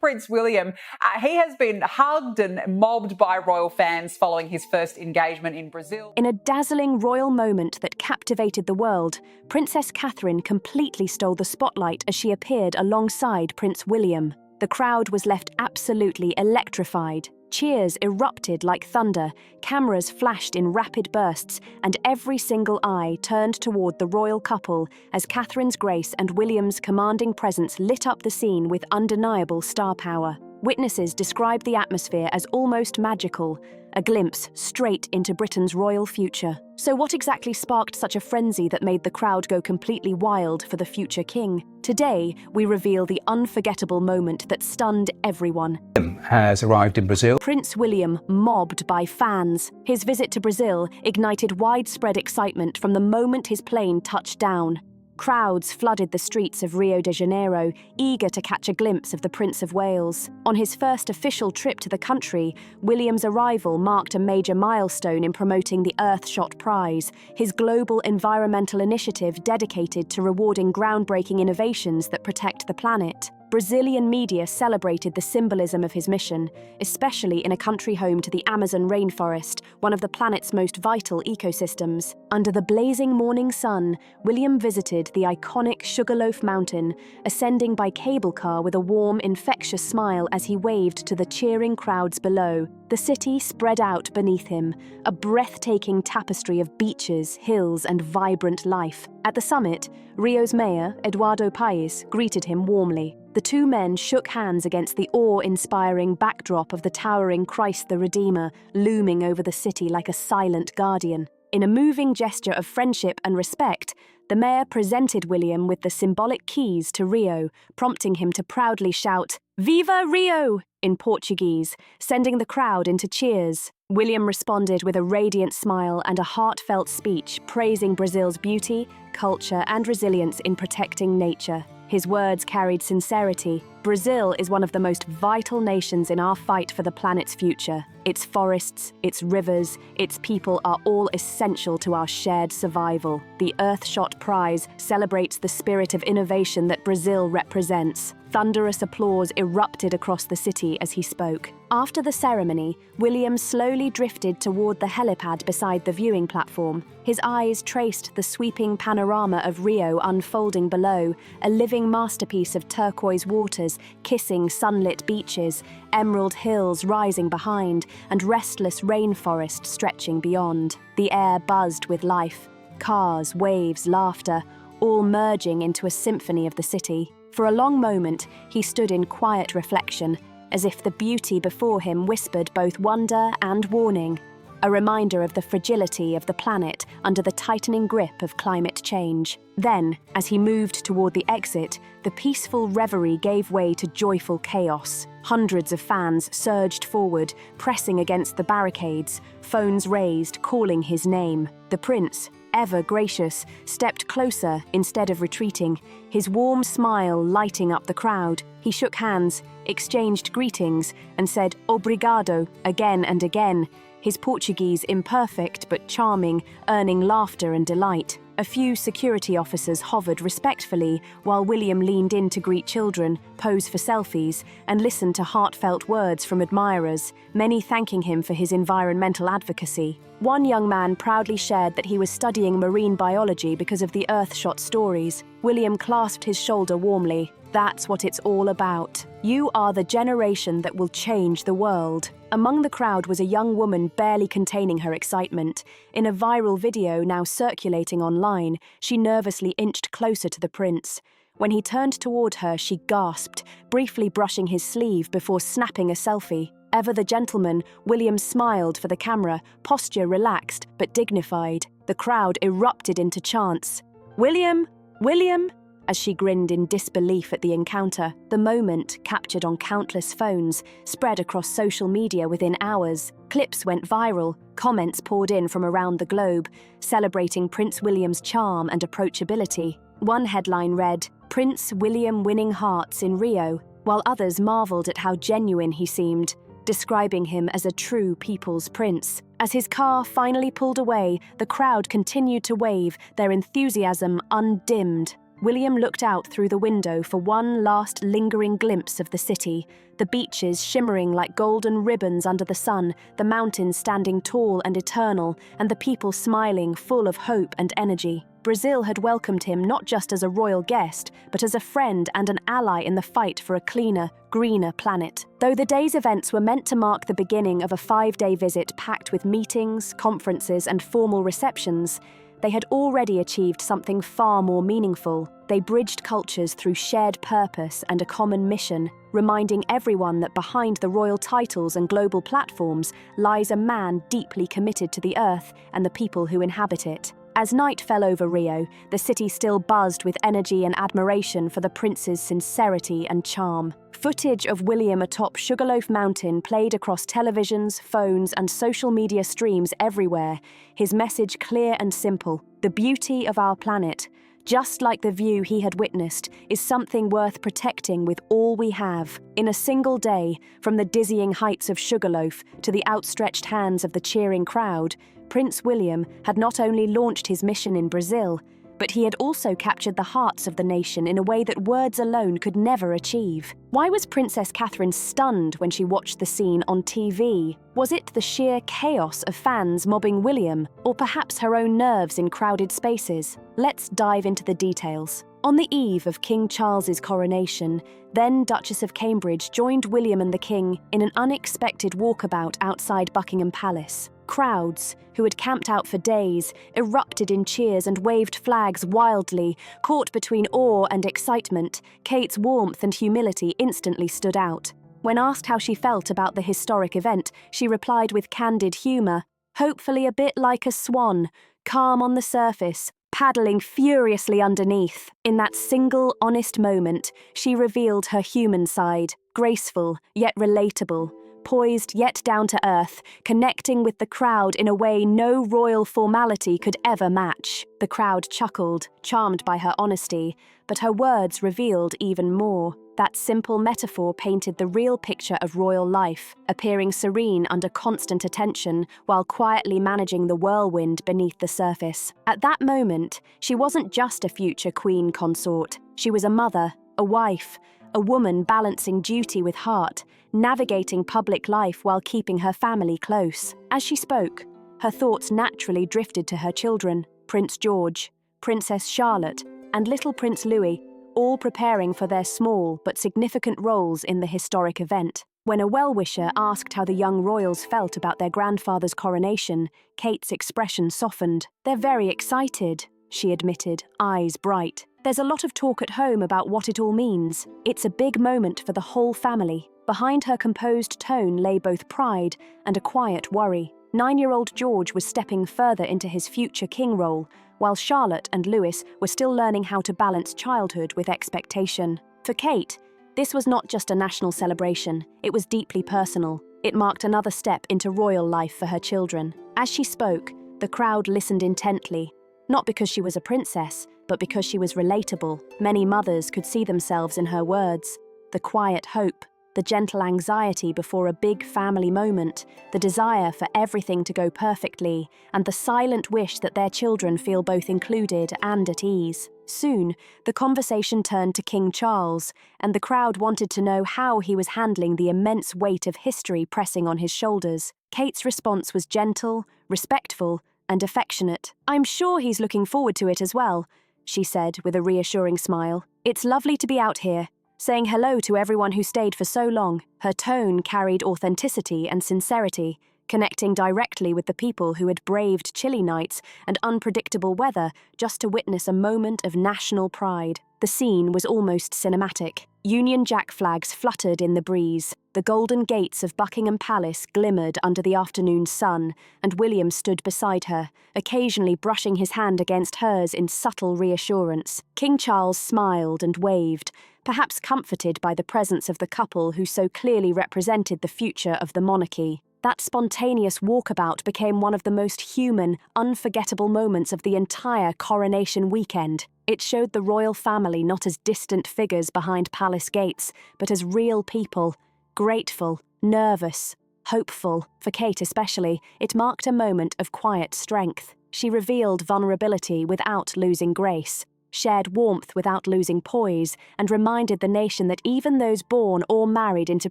Prince William, he has been hugged and mobbed by royal fans following his first engagement in Brazil. In a dazzling royal moment that captivated the world, Princess Catherine completely stole the spotlight as she appeared alongside Prince William. The crowd was left absolutely electrified. Cheers erupted like thunder, cameras flashed in rapid bursts, and every single eye turned toward the royal couple as Catherine's grace and William's commanding presence lit up the scene with undeniable star power. Witnesses described the atmosphere as almost magical, a glimpse straight into Britain's royal future. So what exactly sparked such a frenzy that made the crowd go completely wild for the future king? Today, we reveal the unforgettable moment that stunned everyone. Has arrived in Brazil. Prince William mobbed by fans. His visit to Brazil ignited widespread excitement from the moment his plane touched down. Crowds flooded the streets of Rio de Janeiro, eager to catch a glimpse of the Prince of Wales. On his first official trip to the country, William's arrival marked a major milestone in promoting the Earthshot Prize, his global environmental initiative dedicated to rewarding groundbreaking innovations that protect the planet. Brazilian media celebrated the symbolism of his mission, especially in a country home to the Amazon rainforest, one of the planet's most vital ecosystems. Under the blazing morning sun, William visited the iconic Sugarloaf Mountain, ascending by cable car with a warm, infectious smile as he waved to the cheering crowds below. The city spread out beneath him, a breathtaking tapestry of beaches, hills, and vibrant life. At the summit, Rio's mayor, Eduardo Paes, greeted him warmly. The two men shook hands against the awe-inspiring backdrop of the towering Christ the Redeemer looming over the city like a silent guardian. In a moving gesture of friendship and respect, the mayor presented William with the symbolic keys to Rio, prompting him to proudly shout, "Viva Rio!" in Portuguese, sending the crowd into cheers. William responded with a radiant smile and a heartfelt speech praising Brazil's beauty, culture, and resilience in protecting nature. His words carried sincerity. Brazil is one of the most vital nations in our fight for the planet's future. Its forests, its rivers, its people are all essential to our shared survival. The Earthshot Prize celebrates the spirit of innovation that Brazil represents. Thunderous applause erupted across the city as he spoke. After the ceremony, William slowly drifted toward the helipad beside the viewing platform. His eyes traced the sweeping panorama of Rio unfolding below, a living masterpiece of turquoise waters kissing sunlit beaches, emerald hills rising behind, and restless rainforest stretching beyond. The air buzzed with life. Cars, waves, laughter, all merging into a symphony of the city. For a long moment, he stood in quiet reflection, as if the beauty before him whispered both wonder and warning, a reminder of the fragility of the planet under the tightening grip of climate change. Then, as he moved toward the exit, the peaceful reverie gave way to joyful chaos. Hundreds of fans surged forward, pressing against the barricades, phones raised, calling his name. The prince, ever gracious, stepped closer instead of retreating, his warm smile lighting up the crowd. He shook hands, exchanged greetings, and said "Obrigado" again and again, his Portuguese imperfect but charming, earning laughter and delight. A few security officers hovered respectfully while William leaned in to greet children, pose for selfies, and listen to heartfelt words from admirers, many thanking him for his environmental advocacy. One young man proudly shared that he was studying marine biology because of the Earthshot stories. William clasped his shoulder warmly. That's what it's all about. You are the generation that will change the world. Among the crowd was a young woman barely containing her excitement. In a viral video now circulating online, she nervously inched closer to the prince. When he turned toward her, she gasped, briefly brushing his sleeve before snapping a selfie. Ever the gentleman, William smiled for the camera, posture relaxed but dignified. The crowd erupted into chants. "William! William!" as she grinned in disbelief at the encounter. The moment, captured on countless phones, spread across social media within hours. Clips went viral, comments poured in from around the globe, celebrating Prince William's charm and approachability. One headline read, "Prince William winning hearts in Rio," while others marveled at how genuine he seemed, describing him as a true people's prince. As his car finally pulled away, the crowd continued to wave, their enthusiasm undimmed. William looked out through the window for one last lingering glimpse of the city, the beaches shimmering like golden ribbons under the sun, the mountains standing tall and eternal, and the people smiling, full of hope and energy. Brazil had welcomed him not just as a royal guest, but as a friend and an ally in the fight for a cleaner, greener planet. Though the day's events were meant to mark the beginning of a 5-day visit packed with meetings, conferences, and formal receptions, they had already achieved something far more meaningful. They bridged cultures through shared purpose and a common mission, reminding everyone that behind the royal titles and global platforms lies a man deeply committed to the earth and the people who inhabit it. As night fell over Rio, the city still buzzed with energy and admiration for the prince's sincerity and charm. Footage of William atop Sugarloaf Mountain played across televisions, phones, and social media streams everywhere, his message clear and simple: the beauty of our planet, just like the view he had witnessed, is something worth protecting with all we have. In a single day, from the dizzying heights of Sugarloaf to the outstretched hands of the cheering crowd, Prince William had not only launched his mission in Brazil, but he had also captured the hearts of the nation in a way that words alone could never achieve. Why was Princess Catherine stunned when she watched the scene on TV? Was it the sheer chaos of fans mobbing William, or perhaps her own nerves in crowded spaces? Let's dive into the details. On the eve of King Charles's coronation, then Duchess of Cambridge joined William and the King in an unexpected walkabout outside Buckingham Palace. Crowds, who had camped out for days, erupted in cheers and waved flags wildly. Caught between awe and excitement, Kate's warmth and humility instantly stood out. When asked how she felt about the historic event, she replied with candid humour, hopefully a bit like a swan, calm on the surface, paddling furiously underneath. In that single, honest moment, she revealed her human side, graceful yet relatable, poised yet down to earth, connecting with the crowd in a way no royal formality could ever match. The crowd chuckled, charmed by her honesty, but her words revealed even more. That simple metaphor painted the real picture of royal life, appearing serene under constant attention while quietly managing the whirlwind beneath the surface. At that moment, she wasn't just a future queen consort. She was a mother, a wife, a woman balancing duty with heart, navigating public life while keeping her family close. As she spoke, her thoughts naturally drifted to her children, Prince George, Princess Charlotte, and little Prince Louis, all preparing for their small but significant roles in the historic event. When a well-wisher asked how the young royals felt about their grandfather's coronation, Kate's expression softened. "They're very excited," she admitted, eyes bright. "There's a lot of talk at home about what it all means. It's a big moment for the whole family." Behind her composed tone lay both pride and a quiet worry. 9-year-old George was stepping further into his future king role, while Charlotte and Louis were still learning how to balance childhood with expectation. For Kate, this was not just a national celebration, it was deeply personal. It marked another step into royal life for her children. As she spoke, the crowd listened intently, not because she was a princess, but because she was relatable. Many mothers could see themselves in her words. The quiet hope, the gentle anxiety before a big family moment, the desire for everything to go perfectly, and the silent wish that their children feel both included and at ease. Soon, the conversation turned to King Charles, and the crowd wanted to know how he was handling the immense weight of history pressing on his shoulders. Kate's response was gentle, respectful, and affectionate. "I'm sure he's looking forward to it as well," she said with a reassuring smile. "It's lovely to be out here, saying hello to everyone who stayed for so long." Her tone carried authenticity and sincerity, connecting directly with the people who had braved chilly nights and unpredictable weather just to witness a moment of national pride. The scene was almost cinematic. Union Jack flags fluttered in the breeze. The golden gates of Buckingham Palace glimmered under the afternoon sun, and William stood beside her, occasionally brushing his hand against hers in subtle reassurance. King Charles smiled and waved, perhaps comforted by the presence of the couple who so clearly represented the future of the monarchy. That spontaneous walkabout became one of the most human, unforgettable moments of the entire coronation weekend. It showed the royal family not as distant figures behind palace gates, but as real people, grateful, nervous, hopeful. For Kate especially, it marked a moment of quiet strength. She revealed vulnerability without losing grace. shared warmth without losing poise, and reminded the nation that even those born or married into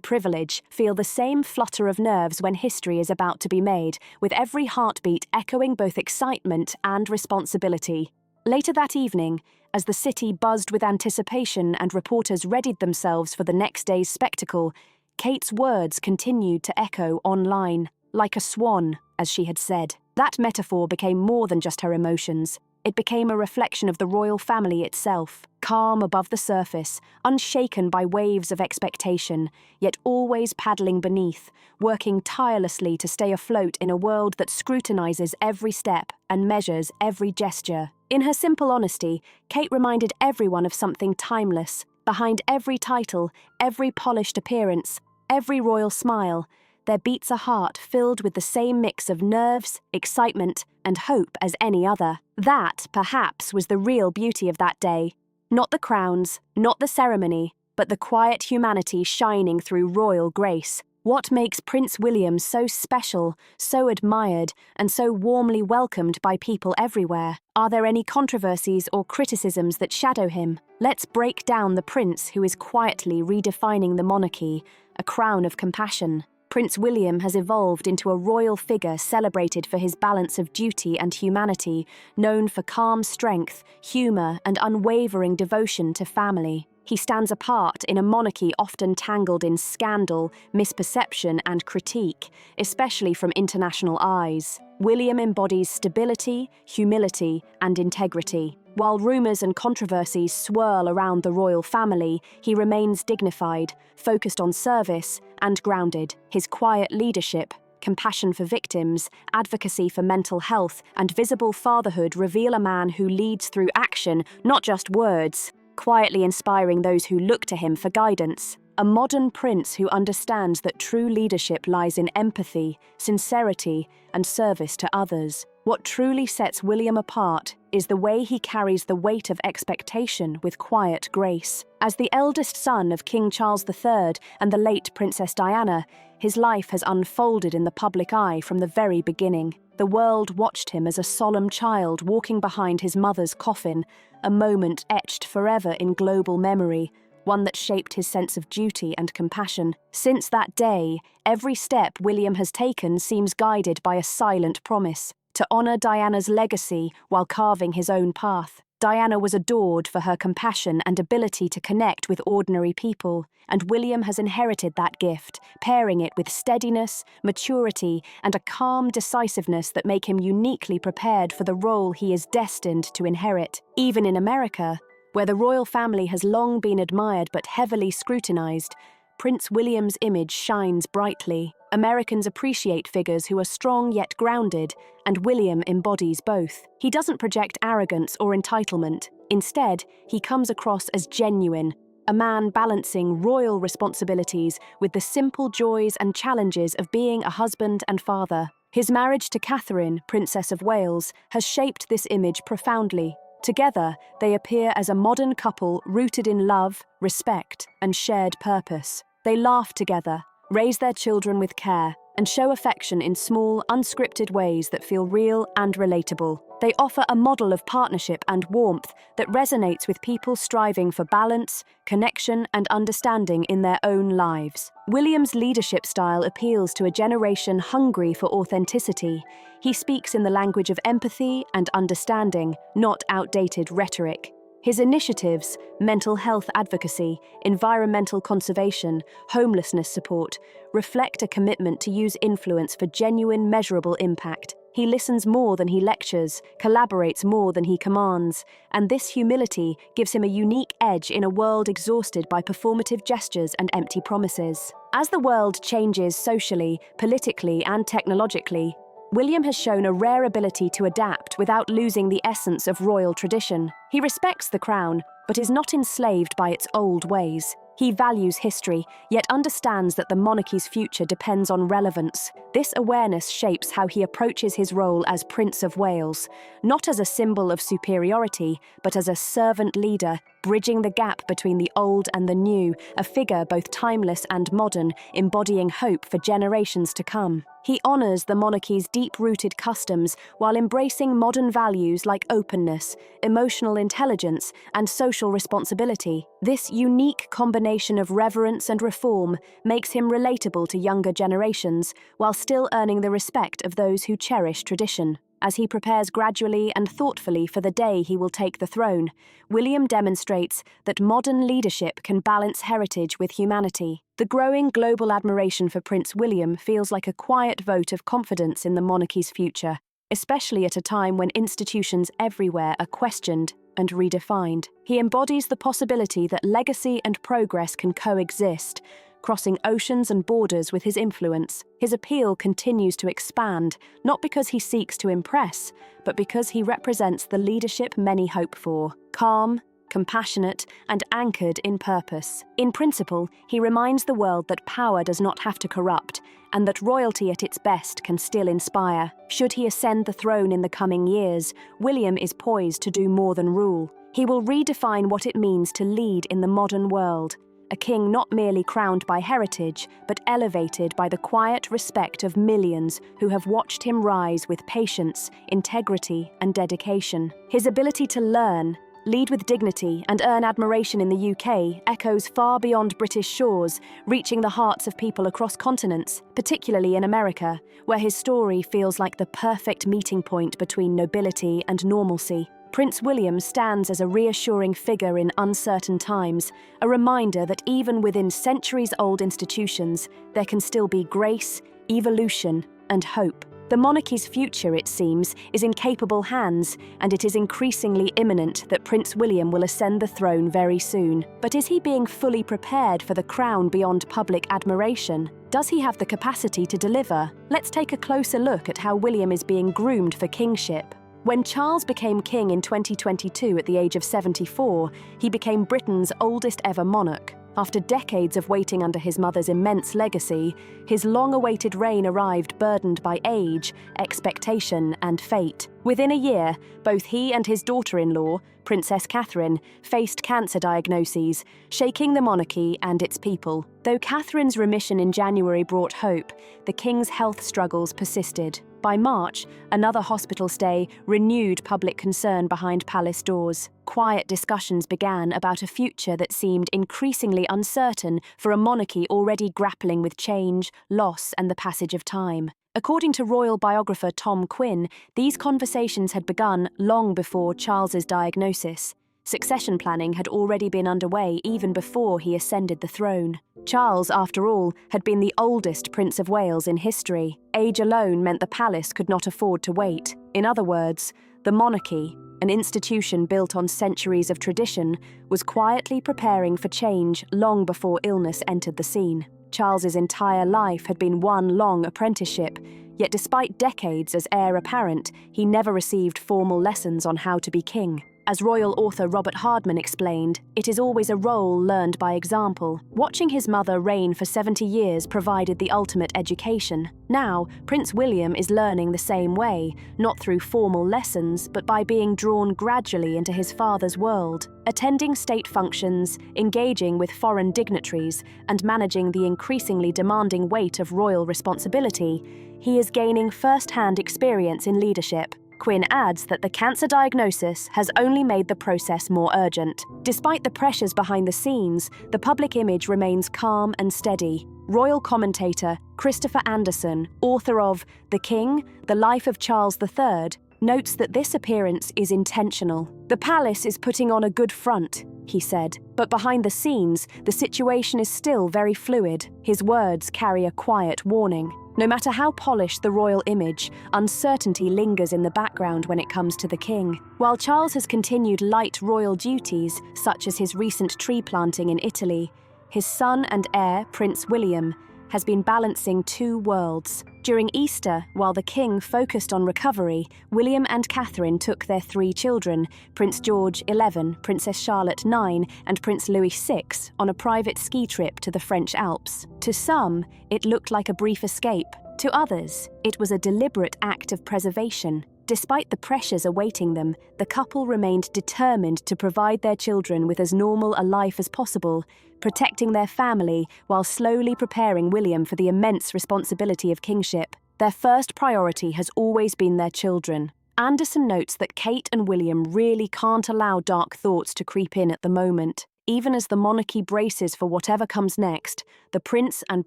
privilege feel the same flutter of nerves when history is about to be made, with every heartbeat echoing both excitement and responsibility. Later that evening, as the city buzzed with anticipation and reporters readied themselves for the next day's spectacle, Kate's words continued to echo online, like a swan, as she had said. That metaphor became more than just her emotions. It became a reflection of the royal family itself, calm above the surface, unshaken by waves of expectation, yet always paddling beneath, working tirelessly to stay afloat in a world that scrutinizes every step and measures every gesture. In her simple honesty, Kate reminded everyone of something timeless. Behind every title, every polished appearance, every royal smile, there beats a heart filled with the same mix of nerves, excitement, and hope as any other. That, perhaps, was the real beauty of that day. Not the crowns, not the ceremony, but the quiet humanity shining through royal grace. What makes Prince William so special, so admired, and so warmly welcomed by people everywhere? Are there any controversies or criticisms that shadow him? Let's break down the prince who is quietly redefining the monarchy, a crown of compassion. Prince William has evolved into a royal figure celebrated for his balance of duty and humanity, known for calm strength, humour, and unwavering devotion to family. He stands apart in a monarchy often tangled in scandal, misperception, and critique, especially from international eyes. William embodies stability, humility, and integrity. While rumours and controversies swirl around the royal family, he remains dignified, focused on service, and grounded. His quiet leadership, compassion for victims, advocacy for mental health, and visible fatherhood reveal a man who leads through action, not just words, quietly inspiring those who look to him for guidance. A modern prince who understands that true leadership lies in empathy, sincerity, and service to others. What truly sets William apart is the way he carries the weight of expectation with quiet grace. As the eldest son of King Charles III and the late Princess Diana, his life has unfolded in the public eye from the very beginning. The world watched him as a solemn child walking behind his mother's coffin, a moment etched forever in global memory, one that shaped his sense of duty and compassion. Since that day, every step William has taken seems guided by a silent promise to honour Diana's legacy while carving his own path. Diana was adored for her compassion and ability to connect with ordinary people, and William has inherited that gift, pairing it with steadiness, maturity, and a calm decisiveness that make him uniquely prepared for the role he is destined to inherit. Even in America, where the royal family has long been admired but heavily scrutinized, Prince William's image shines brightly. Americans appreciate figures who are strong yet grounded, and William embodies both. He doesn't project arrogance or entitlement. Instead, he comes across as genuine, a man balancing royal responsibilities with the simple joys and challenges of being a husband and father. His marriage to Catherine, Princess of Wales, has shaped this image profoundly. Together, they appear as a modern couple rooted in love, respect, and shared purpose. They laugh together, raise their children with care, and show affection in small, unscripted ways that feel real and relatable. They offer a model of partnership and warmth that resonates with people striving for balance, connection, and understanding in their own lives. William's leadership style appeals to a generation hungry for authenticity. He speaks in the language of empathy and understanding, not outdated rhetoric. His initiatives, mental health advocacy, environmental conservation, homelessness support, reflect a commitment to use influence for genuine, measurable impact. He listens more than he lectures, collaborates more than he commands, and this humility gives him a unique edge in a world exhausted by performative gestures and empty promises. As the world changes socially, politically, and technologically, William has shown a rare ability to adapt without losing the essence of royal tradition. He respects the crown, but is not enslaved by its old ways. He values history, yet understands that the monarchy's future depends on relevance. This awareness shapes how he approaches his role as Prince of Wales, not as a symbol of superiority, but as a servant leader, bridging the gap between the old and the new, a figure both timeless and modern, embodying hope for generations to come. He honors the monarchy's deep-rooted customs while embracing modern values like openness, emotional intelligence, and social responsibility. This unique combination of reverence and reform makes him relatable to younger generations while still earning the respect of those who cherish tradition. As he prepares gradually and thoughtfully for the day he will take the throne, William demonstrates that modern leadership can balance heritage with humanity. The growing global admiration for Prince William feels like a quiet vote of confidence in the monarchy's future, especially at a time when institutions everywhere are questioned and redefined. He embodies the possibility that legacy and progress can coexist, crossing oceans and borders with his influence. His appeal continues to expand, not because he seeks to impress, but because he represents the leadership many hope for: calm, compassionate, and anchored in purpose. In principle, he reminds the world that power does not have to corrupt, and that royalty at its best can still inspire. Should he ascend the throne in the coming years, William is poised to do more than rule. He will redefine what it means to lead in the modern world, a king not merely crowned by heritage, but elevated by the quiet respect of millions who have watched him rise with patience, integrity, and dedication. His ability to learn, lead with dignity, and earn admiration in the UK echoes far beyond British shores, reaching the hearts of people across continents, particularly in America, where his story feels like the perfect meeting point between nobility and normalcy. Prince William stands as a reassuring figure in uncertain times, a reminder that even within centuries-old institutions, there can still be grace, evolution, and hope. The monarchy's future, it seems, is in capable hands, and it is increasingly imminent that Prince William will ascend the throne very soon. But is he being fully prepared for the crown beyond public admiration? Does he have the capacity to deliver? Let's take a closer look at how William is being groomed for kingship. When Charles became king in 2022 at the age of 74, he became Britain's oldest ever monarch. After decades of waiting under his mother's immense legacy, his long-awaited reign arrived burdened by age, expectation, and fate. Within a year, both he and his daughter-in-law, Princess Catherine, faced cancer diagnoses, shaking the monarchy and its people. Though Catherine's remission in January brought hope, the king's health struggles persisted. By March, another hospital stay renewed public concern behind palace doors. Quiet discussions began about a future that seemed increasingly uncertain for a monarchy already grappling with change, loss, and the passage of time. According to royal biographer Tom Quinn, these conversations had begun long before Charles's diagnosis. Succession planning had already been underway even before he ascended the throne. Charles, after all, had been the oldest Prince of Wales in history. Age alone meant the palace could not afford to wait. In other words, the monarchy, an institution built on centuries of tradition, was quietly preparing for change long before illness entered the scene. Charles's entire life had been one long apprenticeship, yet despite decades as heir apparent, he never received formal lessons on how to be king. As royal author Robert Hardman explained, it is always a role learned by example. Watching his mother reign for 70 years provided the ultimate education. Now, Prince William is learning the same way, not through formal lessons, but by being drawn gradually into his father's world. Attending state functions, engaging with foreign dignitaries, and managing the increasingly demanding weight of royal responsibility, he is gaining first-hand experience in leadership. Quinn adds that the cancer diagnosis has only made the process more urgent. Despite the pressures behind the scenes, the public image remains calm and steady. Royal commentator Christopher Anderson, author of The King, The Life of Charles III, notes that this appearance is intentional. "The palace is putting on a good front," he said, "but behind the scenes, the situation is still very fluid." His words carry a quiet warning. No matter how polished the royal image, uncertainty lingers in the background when it comes to the king. While Charles has continued light royal duties, such as his recent tree planting in Italy, his son and heir, Prince William, has been balancing two worlds. During Easter, while the king focused on recovery, William and Catherine took their 3 children, Prince George 11, Princess Charlotte 9, and Prince Louis 6, on a private ski trip to the French Alps. To some, it looked like a brief escape. To others, it was a deliberate act of preservation. Despite the pressures awaiting them, the couple remained determined to provide their children with as normal a life as possible, protecting their family while slowly preparing William for the immense responsibility of kingship. Their first priority has always been their children. Anderson notes that Kate and William really can't allow dark thoughts to creep in at the moment. Even as the monarchy braces for whatever comes next, the Prince and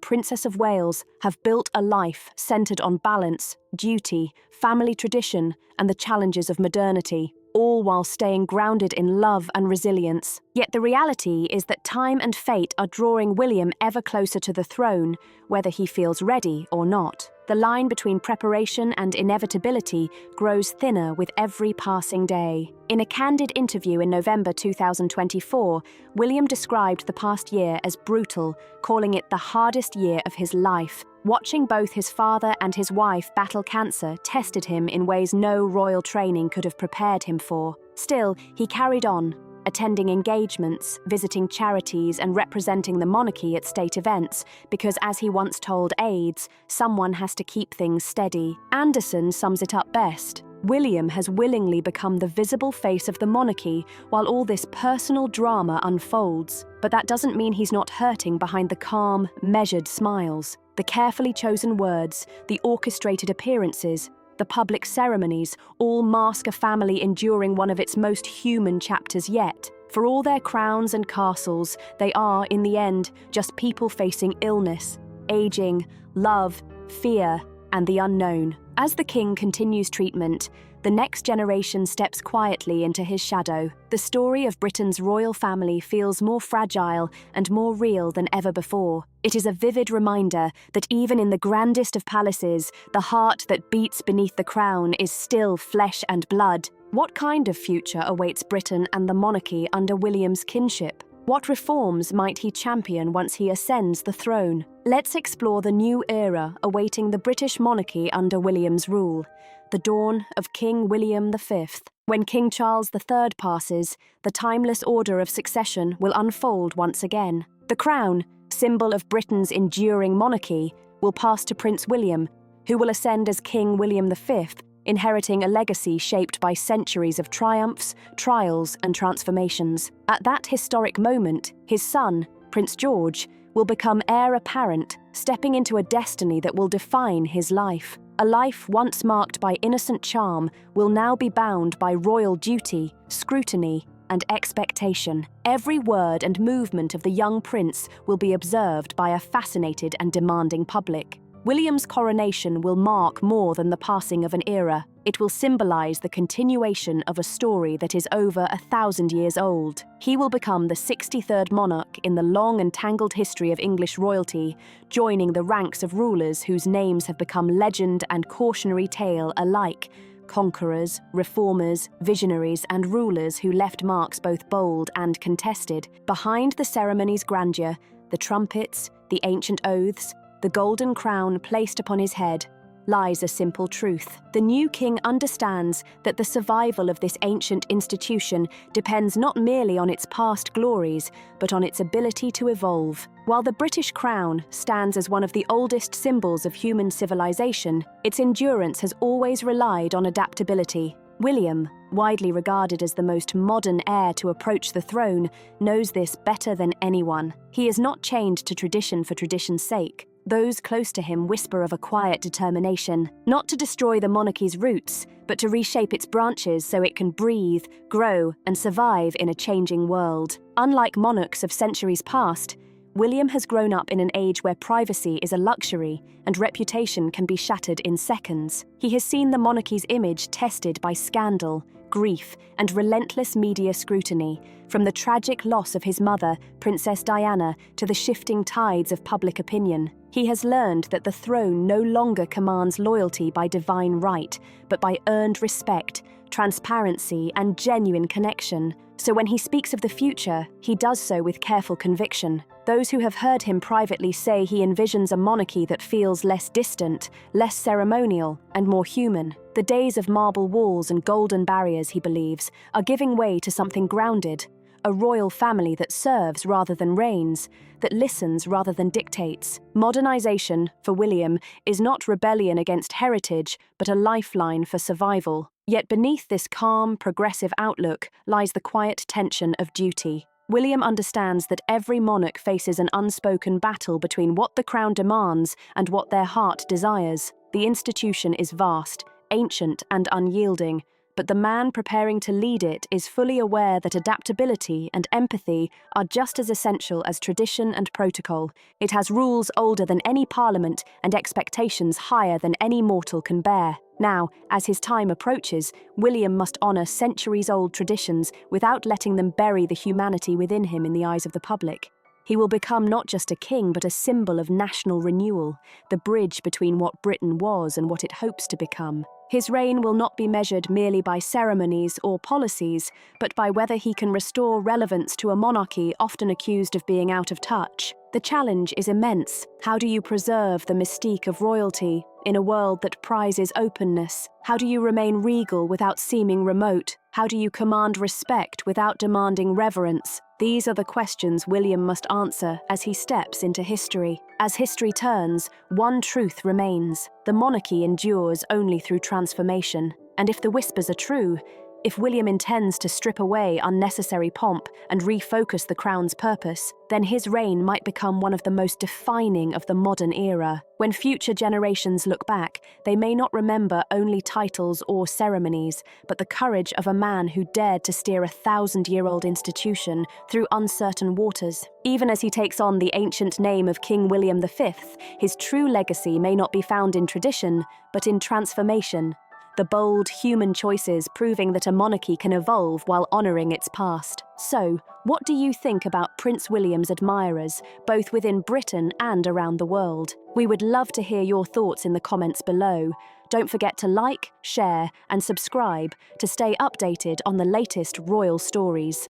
Princess of Wales have built a life centered on balance, duty, family tradition, and the challenges of modernity, all while staying grounded in love and resilience. Yet the reality is that time and fate are drawing William ever closer to the throne, whether he feels ready or not. The line between preparation and inevitability grows thinner with every passing day. In a candid interview in November 2024, William described the past year as brutal, calling it the hardest year of his life. Watching both his father and his wife battle cancer tested him in ways no royal training could have prepared him for. Still, he carried on, attending engagements, visiting charities, and representing the monarchy at state events, because as he once told aides, someone has to keep things steady. Anderson sums it up best. William has willingly become the visible face of the monarchy while all this personal drama unfolds. But that doesn't mean he's not hurting behind the calm, measured smiles. The carefully chosen words, the orchestrated appearances, the public ceremonies all mask a family enduring one of its most human chapters yet. For all their crowns and castles, they are, in the end, just people facing illness, aging, love, fear, and the unknown. As the king continues treatment, the next generation steps quietly into his shadow. The story of Britain's royal family feels more fragile and more real than ever before. It is a vivid reminder that even in the grandest of palaces, the heart that beats beneath the crown is still flesh and blood. What kind of future awaits Britain and the monarchy under William's kinship? What reforms might he champion once he ascends the throne? Let's explore the new era awaiting the British monarchy under William's rule, the dawn of King William V. When King Charles III passes, the timeless order of succession will unfold once again. The crown, symbol of Britain's enduring monarchy, will pass to Prince William, who will ascend as King William V, inheriting a legacy shaped by centuries of triumphs, trials, and transformations. At that historic moment, his son, Prince George, will become heir apparent, stepping into a destiny that will define his life. A life once marked by innocent charm will now be bound by royal duty, scrutiny, and expectation. Every word and movement of the young prince will be observed by a fascinated and demanding public. William's coronation will mark more than the passing of an era. It will symbolize the continuation of a story that is over 1,000 years old. He will become the 63rd monarch in the long and tangled history of English royalty, joining the ranks of rulers whose names have become legend and cautionary tale alike. Conquerors, reformers, visionaries, and rulers who left marks both bold and contested. Behind the ceremony's grandeur, the trumpets, the ancient oaths, the golden crown placed upon his head, lies a simple truth. The new king understands that the survival of this ancient institution depends not merely on its past glories, but on its ability to evolve. While the British crown stands as one of the oldest symbols of human civilization, its endurance has always relied on adaptability. William, widely regarded as the most modern heir to approach the throne, knows this better than anyone. He is not chained to tradition for tradition's sake. Those close to him whisper of a quiet determination, not to destroy the monarchy's roots, but to reshape its branches so it can breathe, grow, and survive in a changing world. Unlike monarchs of centuries past, William has grown up in an age where privacy is a luxury and reputation can be shattered in seconds. He has seen the monarchy's image tested by scandal, grief, and relentless media scrutiny, from the tragic loss of his mother, Princess Diana, to the shifting tides of public opinion. He has learned that the throne no longer commands loyalty by divine right, but by earned respect, transparency, and genuine connection. So when he speaks of the future, he does so with careful conviction. Those who have heard him privately say he envisions a monarchy that feels less distant, less ceremonial, and more human. The days of marble walls and golden barriers, he believes, are giving way to something grounded. A royal family that serves rather than reigns, that listens rather than dictates. Modernization, for William, is not rebellion against heritage, but a lifeline for survival. Yet beneath this calm, progressive outlook lies the quiet tension of duty. William understands that every monarch faces an unspoken battle between what the crown demands and what their heart desires. The institution is vast, ancient, and unyielding, but the man preparing to lead it is fully aware that adaptability and empathy are just as essential as tradition and protocol. It has rules older than any parliament and expectations higher than any mortal can bear. Now, as his time approaches, William must honour centuries-old traditions without letting them bury the humanity within him in the eyes of the public. He will become not just a king, but a symbol of national renewal, the bridge between what Britain was and what it hopes to become. His reign will not be measured merely by ceremonies or policies, but by whether he can restore relevance to a monarchy often accused of being out of touch. The challenge is immense. How do you preserve the mystique of royalty in a world that prizes openness? How do you remain regal without seeming remote? How do you command respect without demanding reverence? These are the questions William must answer as he steps into history. As history turns, one truth remains: the monarchy endures only through transformation. And if the whispers are true, if William intends to strip away unnecessary pomp and refocus the crown's purpose, then his reign might become one of the most defining of the modern era. When future generations look back, they may not remember only titles or ceremonies, but the courage of a man who dared to steer a 1,000-year-old institution through uncertain waters. Even as he takes on the ancient name of King William V, his true legacy may not be found in tradition, but in transformation. The bold human choices proving that a monarchy can evolve while honouring its past. So, what do you think about Prince William's admirers, both within Britain and around the world? We would love to hear your thoughts in the comments below. Don't forget to like, share, and subscribe to stay updated on the latest royal stories.